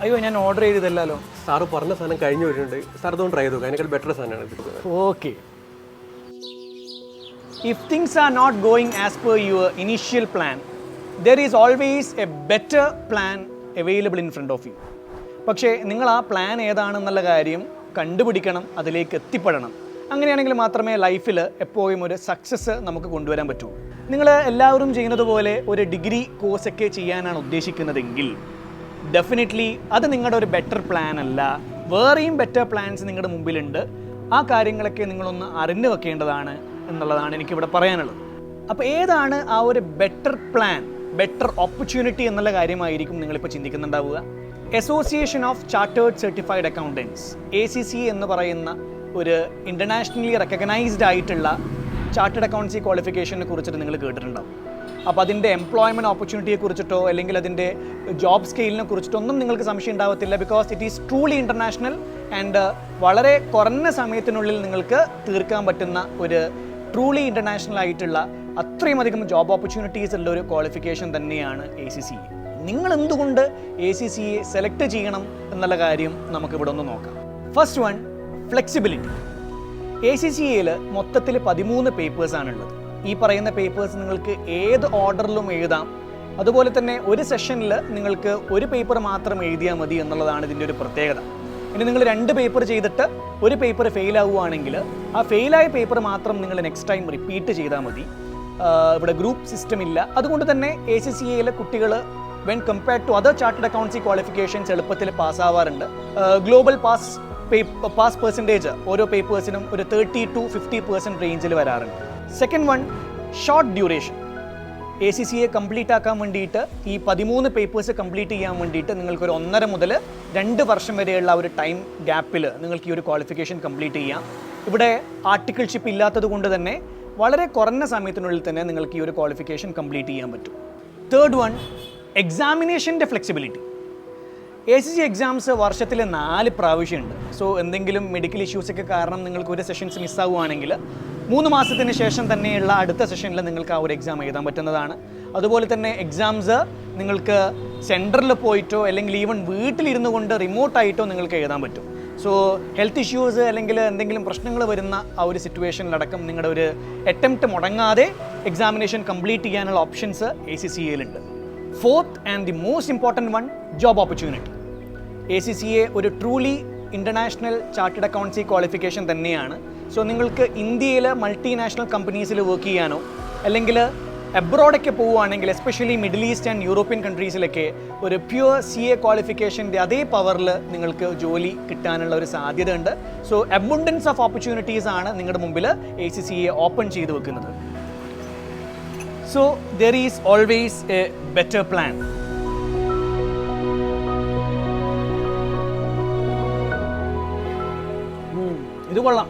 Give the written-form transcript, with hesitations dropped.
അയ്യോ ഞാൻ order ചെയ്തതല്ലോ. Sir പറഞ്ഞ സാധനം കഴിഞ്ഞു വരുന്നുണ്ട്. സാർ അതൊന്ന് ട്രൈ ചെയ്തു. അതിനേക്കാൾ ബെറ്റർ സാധനമാണ് ഇത്. Okay. If things are not going as per your initial plan, there is always a better plan available in front of you. പക്ഷേ നിങ്ങൾ ആ പ്ലാൻ ഏതാണെന്നുള്ള കാര്യം കണ്ടുപിടിക്കണം, അതിലേക്ക് എത്തിപ്പെടണം. അങ്ങനെയാണെങ്കിൽ മാത്രമേ ലൈഫിൽ എപ്പോഴും ഒരു സക്സസ് നമുക്ക് കൊണ്ടുവരാൻ പറ്റൂ. നിങ്ങൾ എല്ലാവരും ചെയ്യുന്നത് പോലെ ഒരു ഡിഗ്രി കോഴ്സൊക്കെ ചെയ്യാനാണ് ഉദ്ദേശിക്കുന്നതെങ്കിൽ ഡെഫിനറ്റ്ലി അത് നിങ്ങളുടെ ഒരു ബെറ്റർ പ്ലാൻ അല്ല. വേറെയും ബെറ്റർ പ്ലാൻസ് നിങ്ങളുടെ മുമ്പിലുണ്ട്. ആ കാര്യങ്ങളൊക്കെ നിങ്ങളൊന്ന് അറിഞ്ഞു വെക്കേണ്ടതാണ് എന്നുള്ളതാണ് എനിക്കിവിടെ പറയാനുള്ളത്. അപ്പോൾ ഏതാണ് ആ ഒരു ബെറ്റർ പ്ലാൻ, ബെറ്റർ ഓപ്പർച്യൂണിറ്റി എന്നുള്ള കാര്യമായിരിക്കും നിങ്ങളിപ്പോൾ ചിന്തിക്കുന്നുണ്ടാവുക. Association of chartered certified accountants ACCA എന്ന് പറയുന്ന ഒരു ഇൻ്റർനാഷണലി റെക്കഗ്നൈസ്ഡ് ആയിട്ടുള്ള ചാർട്ടേഡ് അക്കൗണ്ടൻസി ക്വാളിഫിക്കേഷനെ കുറിച്ചിട്ട് നിങ്ങൾ കേട്ടിട്ടുണ്ടാവും. അപ്പോൾ അതിൻ്റെ എംപ്ലോയ്മെൻറ്റ് ഓപ്പർച്യൂണിറ്റിയെ കുറിച്ചിട്ടോ അല്ലെങ്കിൽ അതിൻ്റെ ജോബ് സ്കെയിലിനെ കുറിച്ചിട്ടോ ഒന്നും നിങ്ങൾക്ക് സംശയം ഉണ്ടാവത്തില്ല. Because it is truly international and വളരെ കുറഞ്ഞ സമയത്തിനുള്ളിൽ നിങ്ങൾക്ക് തീർക്കാൻ പറ്റുന്ന ഒരു ട്രൂലി ഇൻ്റർനാഷണൽ ആയിട്ടുള്ള അത്രയും അധികം ജോബ് ഓപ്പർച്യൂണിറ്റീസ് ഉള്ള ഒരു ക്വാളിഫിക്കേഷൻ തന്നെയാണ് ACCA. നിങ്ങൾ എന്തുകൊണ്ട് ACCA സെലക്ട് ചെയ്യണം എന്നുള്ള കാര്യം നമുക്കിവിടെ ഒന്ന് നോക്കാം. First one, flexibility. ACCAയിൽ മൊത്തത്തിൽ 13 പേപ്പേഴ്സാണുള്ളത്. ഈ പറയുന്ന പേപ്പേഴ്സ് നിങ്ങൾക്ക് ഏത് ഓർഡറിലും എഴുതാം. അതുപോലെ തന്നെ ഒരു സെഷനിൽ നിങ്ങൾക്ക് ഒരു പേപ്പർ മാത്രം എഴുതിയാൽ മതി എന്നുള്ളതാണ് ഇതിൻ്റെ ഒരു പ്രത്യേകത. ഇനി നിങ്ങൾ 2 പേപ്പർ ചെയ്തിട്ട് ഒരു പേപ്പർ ഫെയിൽ ആവുകയാണെങ്കിൽ ആ ഫെയിലായ പേപ്പർ മാത്രം നിങ്ങൾ നെക്സ്റ്റ് ടൈം റിപ്പീറ്റ് ചെയ്താൽ മതി. ഇവിടെ ഗ്രൂപ്പ് സിസ്റ്റം ഇല്ല. അതുകൊണ്ട് തന്നെ ACCAയിലെ കുട്ടികൾ when compared to other chartered accountancy qualifications എളുപ്പത്തിൽ പാസ്സാവാറുണ്ട്. ഗ്ലോബൽ പാസ് പെർസെൻറ്റേജ് ഓരോ പേപ്പേഴ്സിനും ഒരു 30 to 50% റേഞ്ചിൽ വരാറുണ്ട്. Second one, short duration. ACCA complete ആക്കാൻ വേണ്ടിയിട്ട് ഈ 13 പേപ്പേഴ്സ് കംപ്ലീറ്റ് ചെയ്യാൻ വേണ്ടിയിട്ട് നിങ്ങൾക്കൊരു 1.5 മുതൽ 2 വർഷം വരെയുള്ള ഒരു ടൈം ഗ്യാപ്പിൽ നിങ്ങൾക്ക് ഈ ഒരു ക്വാളിഫിക്കേഷൻ കംപ്ലീറ്റ് ചെയ്യാം. ഇവിടെ ആർട്ടിക്കിൾഷിപ്പ് ഇല്ലാത്തത് കൊണ്ട് തന്നെ വളരെ കുറഞ്ഞ സമയത്തിനുള്ളിൽ തന്നെ നിങ്ങൾക്ക് ഈ ഒരു ക്വാളിഫിക്കേഷൻ കംപ്ലീറ്റ് ചെയ്യാൻ പറ്റും. തേർഡ് വൺ, എക്സാമിനേഷൻ്റെ ഫ്ലെക്സിബിലിറ്റി. ACCA എക്സാംസ് വർഷത്തിൽ 4 പ്രാവശ്യമുണ്ട്. സോ എന്തെങ്കിലും മെഡിക്കൽ ഇഷ്യൂസൊക്കെ കാരണം നിങ്ങൾക്ക് ഒരു സെഷൻസ് മിസ്സാവുകയാണെങ്കിൽ 3 മാസത്തിന് ശേഷം തന്നെയുള്ള അടുത്ത സെഷനിൽ നിങ്ങൾക്ക് ആ ഒരു എക്സാം എഴുതാൻ പറ്റുന്നതാണ്. അതുപോലെ തന്നെ എക്സാംസ് നിങ്ങൾക്ക് സെൻറ്ററിൽ പോയിട്ടോ അല്ലെങ്കിൽ ഈവൻ വീട്ടിലിരുന്നു കൊണ്ട് റിമോട്ടായിട്ടോ നിങ്ങൾക്ക് എഴുതാൻ പറ്റും. സോ ഹെൽത്ത് ഇഷ്യൂസ് അല്ലെങ്കിൽ എന്തെങ്കിലും പ്രശ്നങ്ങൾ വരുന്ന ആ ഒരു സിറ്റുവേഷനിലടക്കം നിങ്ങളുടെ ഒരു അറ്റംപ്റ്റ് മുടങ്ങാതെ എക്സാമിനേഷൻ കംപ്ലീറ്റ് ചെയ്യാനുള്ള ഓപ്ഷൻസ് ACCAയിലുണ്ട്. Fourth and the most important one, job opportunity. ACCA ഒരു truly international chartered accountancy qualification തന്നെയാണ്. സോ നിങ്ങൾക്ക് ഇന്ത്യയിൽ മൾട്ടിനാഷണൽ കമ്പനീസിൽ വർക്ക് ചെയ്യാനോ അല്ലെങ്കിൽ അബ്രോഡൊക്കെ പോവുകയാണെങ്കിൽ especially middle east and European കൺട്രീസിലൊക്കെ ഒരു പ്യുവർ CA ക്വാളിഫിക്കേഷൻ്റെ അതേ പവറിൽ നിങ്ങൾക്ക് ജോലി കിട്ടാനുള്ള ഒരു സാധ്യത ഉണ്ട്. സോ അബുണ്ടൻസ് ഓഫ് ഓപ്പർച്യൂണിറ്റീസ് ആണ് നിങ്ങളുടെ മുമ്പിൽ ACCA ഓപ്പൺ ചെയ്ത് വെക്കുന്നത്. So there is always A better plan. ഇത് കൊള്ളാം.